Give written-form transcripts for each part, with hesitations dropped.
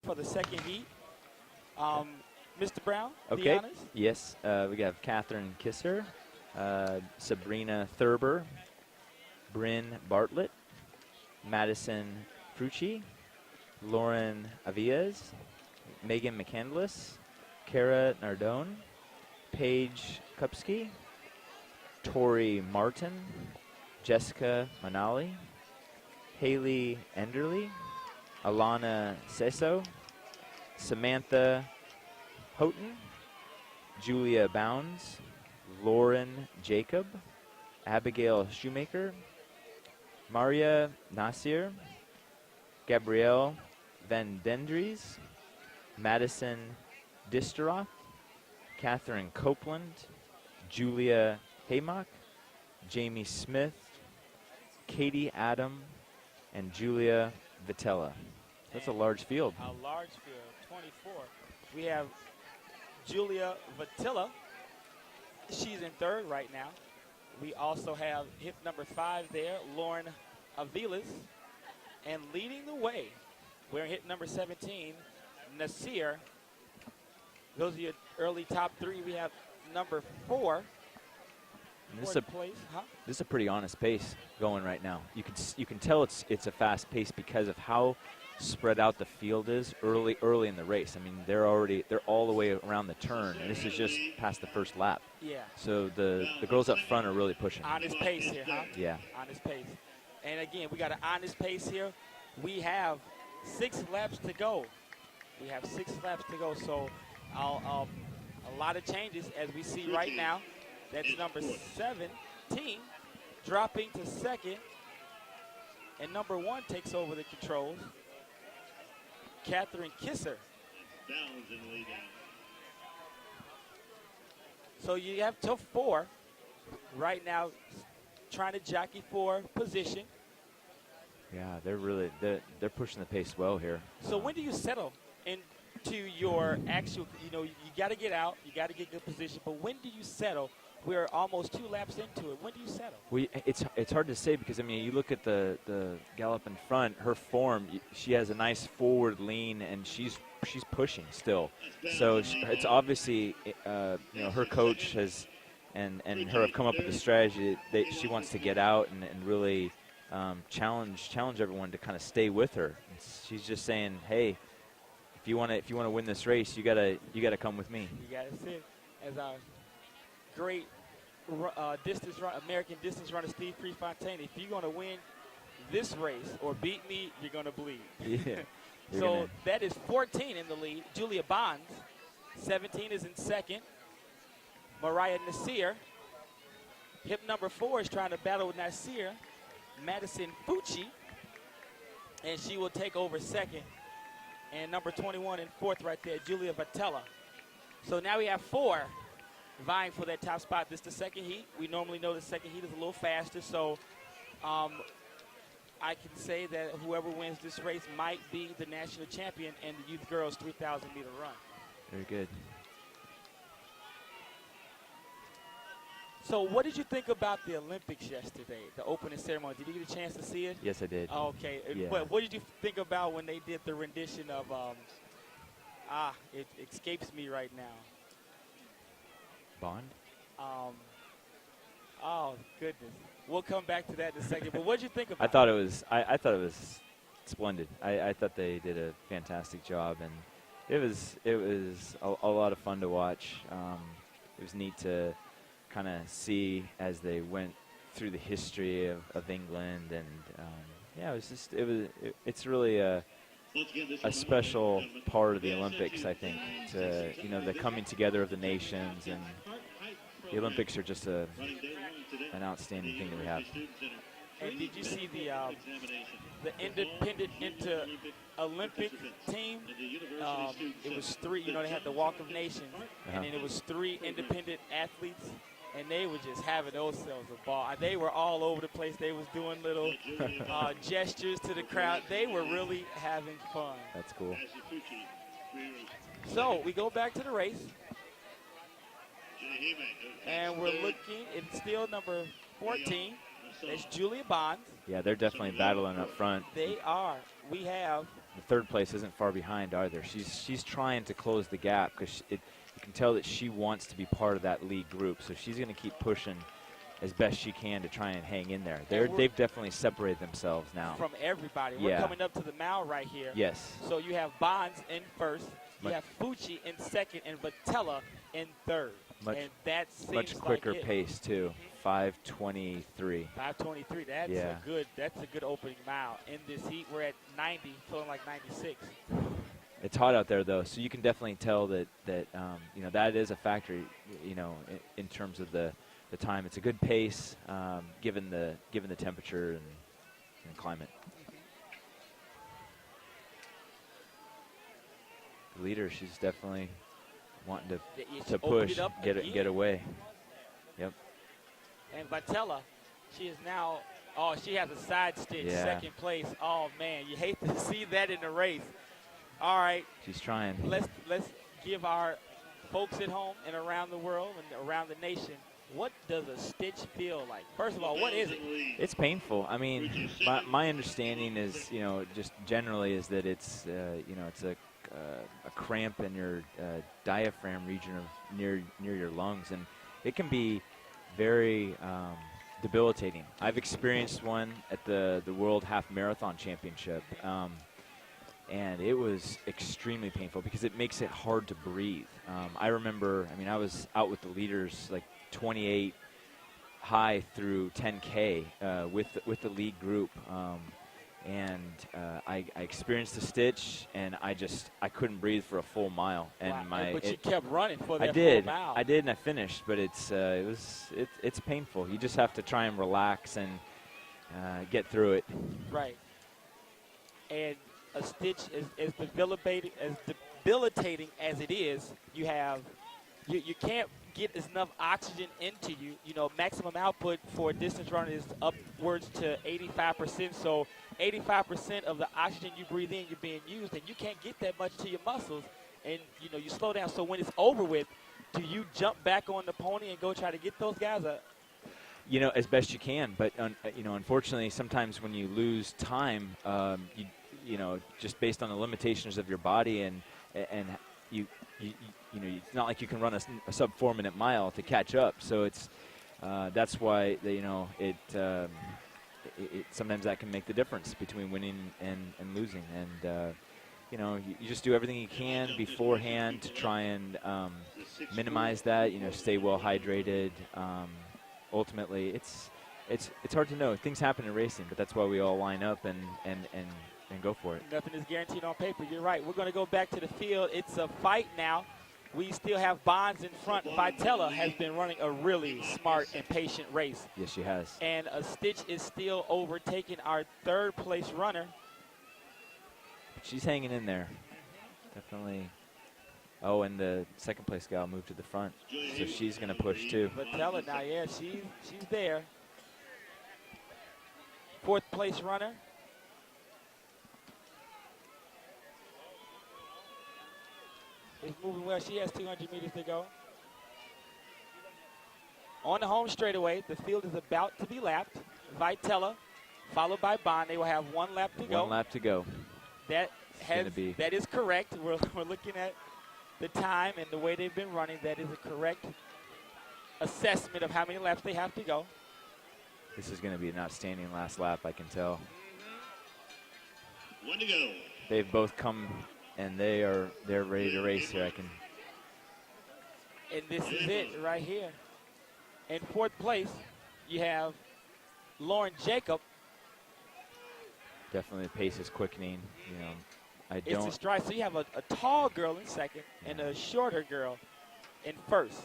for the second heat. Mr. Brown, the Okay. honors. Yes, we got Catherine Kisser, Sabrina Thurber, Bryn Bartlett, Madison Frucci, Lauren Aviez, Megan McCandless, Kara Nardone, Paige Kupski, Tori Martin, Jessica Manali, Haley Enderly, Alana Seso, Samantha Houghton, JuliaBounds, Lauren Jacob, Abigail Shoemaker, Maria Nasir, Gabrielle Van Dendries, Madison Disteroff, Catherine Copeland, Julia Haymock, Jamie Smith, Katie Adam, and Julia Vitella. That's a large field. A large field, 24. We have Julia Vitilla. She's in third right now. We also have hip number 5 there, Lauren Aviles. And leading the way, we're hit number 17, Nasir. Those are your early top 3. We have number 4. This is a pretty honest pace going right now. You can tell it's a fast pace because of how spread out the field is early in the race. I mean, they're all the way around the turn, and this is just past the first lap. Yeah. So the girls up front are really pushing. Honest pace here, huh? Yeah. Honest pace. And again, we got an honest pace here. We have 6 laps to go. So a lot of changes as we see right now. That's number 17 dropping to second. And number 1 takes over the controls. Catherine Kisser. So you have till 4 right now trying to jockey for position. Yeah, they're pushing the pace well here. So when do you settle into your actual, you got to get out, you got to get good position, but when do you settle? We're almost 2 laps into it. When do you settle? It's hard to say because, I mean, you look at the gallop in front, her form, she has a nice forward lean, and she's pushing still. So it's obviously, her coach has and her have come up with a strategy that she wants to get out and really challenge everyone to kind of stay with her. She's just saying, hey, if you want to win this race, you gotta come with me. You gotta sit as our great American distance runner Steve Prefontaine. If you're gonna win this race or beat me, you're gonna bleed. Yeah. So that is 14 in the lead. JuliaBounds. 17 is in second. Mariah Nasir. Hip number 4 is trying to battle with Nasir. Madison Fucci. And she will take over second. And number 21 in fourth right there, Julia Vitella. So now we have 4 vying for that top spot. This is the second heat. We normally know the second heat is a little faster. So I can say that whoever wins this race might be the national champion in the youth girls 3,000-meter run. Very good. So what did you think about the Olympics yesterday, the opening ceremony? Did you get a chance to see it? Yes, I did. Okay. Yeah. What did you think about when they did the rendition of, it escapes me right now. Bond? Oh, goodness. We'll come back to that in a second. But what did you think about I thought it was splendid. I thought they did a fantastic job, and it was a lot of fun to watch. It was neat to kind of see as they went through the history of England, and it's really a special part of the Olympics, I think, to the coming together of the nations, and the Olympics are just an outstanding thing that we have. And did you see the independent Olympic team? It was 3. They had the Walk of Nations, and then it was 3 independent athletes, and they were just having themselves a ball. They were all over the place. They was doing little gestures to the crowd. They were really having fun. That's cool. So we go back to the race, and we're looking. It's still number 14. It's JuliaBounds. Yeah, they're definitely battling up front. They are. We have the third place isn't far behind either. She's trying to close the gap because you can tell that she wants to be part of that lead group. So she's going to keep pushing as best she can to try and hang in there. They've definitely separated themselves now from everybody. Yeah. We're coming up to the mile right here. Yes. So you have Bonds in first, you have Fucci in second, and Vitella in third. And that seems much quicker like pace too. 5:23. 5:23. That's a good opening mile. In this heat, we're at 90, feeling like 96. It's hot out there though, so you can definitely tell that you know, that is a factor. You know, in terms of the time, it's a good pace given the temperature and climate. The leader, she's definitely wanting to push, get away. Yep. And Vitella, she is now, she has a side stitch, second place. Oh man, you hate to see that in the race. All right. She's trying. Let's give our folks at home and around the world and around the nation, what does a stitch feel like? First of all, what is it? It's painful. I mean, my understanding is, you know, just generally is that it's, you know, it's a cramp in your diaphragm region of near your lungs, and it can be very debilitating. I've experienced one at the World Half Marathon Championship, and it was extremely painful because it makes it hard to breathe. I remember, I mean, I was out with the leaders like 28 high through 10K with the lead group. And I experienced a stitch, and I couldn't breathe for a full mile. And wow. But you kept running for that full mile. I did, and I finished. But it's painful. You just have to try and relax and get through it. Right. And a stitch is as debilitating as it is. You can't get enough oxygen into you. You know, maximum output for a distance runner is upwards to 85%. So 85% of the oxygen you breathe in, you're being used, and you can't get that much to your muscles. And, you know, you slow down. So when it's over with, do you jump back on the pony and go try to get those guys up? You know, as best you can. But, you know, unfortunately, sometimes when you lose time, you know, just based on the limitations of your body and you know, it's not like you can run a sub 4 minute mile to catch up. So it's that's why you know it sometimes that can make the difference between winning and losing. And you know, you just do everything you can beforehand to try and minimize that. You know, stay well hydrated. Ultimately, it's hard to know. Things happen in racing, but that's why we all line up and go for it. Nothing is guaranteed on paper. You're right. We're going to go back to the field. It's a fight now. We still have Bonds in front. Vitella has been running a really smart and patient race. Yes, she has. And a stitch is still overtaking our third place runner. She's hanging in there. Definitely. Oh, and the second place gal moved to the front. So she's going to push too. Vitella now, yeah, she's there. Fourth place runner. Is moving well. She has 200 meters to go. On the home straightaway, the field is about to be lapped. Vitella, followed by Bond. They will have one lap to go. One lap to go. That is correct. We're looking at the time and the way they've been running. That is a correct assessment of how many laps they have to go. This is going to be an outstanding last lap, I can tell. One to go. They've both come, and they're ready to race here. And this is it right here. In fourth place, you have Lauren Jacob. Definitely the pace is quickening. You know, It's a stride. So you have a tall girl in second and a shorter girl in first.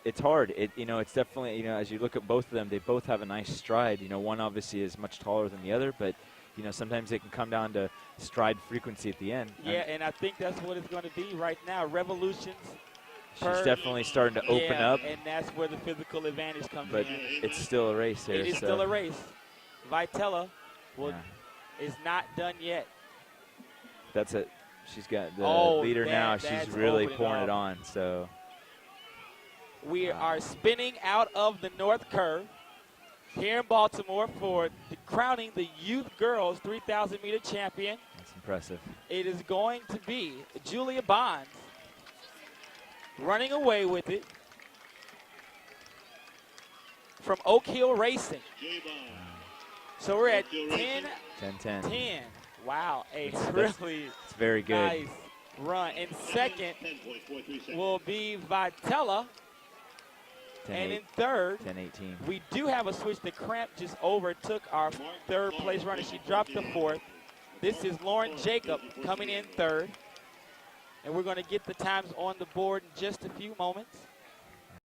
It's hard. You know, it's definitely, you know, as you look at both of them, they both have a nice stride. You know, one obviously is much taller than the other, but you know, sometimes it can come down to stride frequency at the end. Yeah, and I think that's what it's going to be right now. Revolutions. She's definitely starting to open up. And that's where the physical advantage comes in. But it's still a race here. It is still a race. Vitella is not done yet. That's it. She's got the leader now. She's really pouring it on. So we are spinning out of the North Curve here in Baltimore for crowning the Youth Girls 3,000 meter champion. That's impressive. It is going to be JuliaBounds running away with it from Oak Hill Racing. So we're at 10-10. 10-10. Wow, it's very good. Nice run. In second will be Vitella. And in third, 10-18. we do have a switch. The Cramp just overtook our third place runner. She dropped to fourth. This is Lauren Jacob coming in third. And we're going to get the times on the board in just a few moments.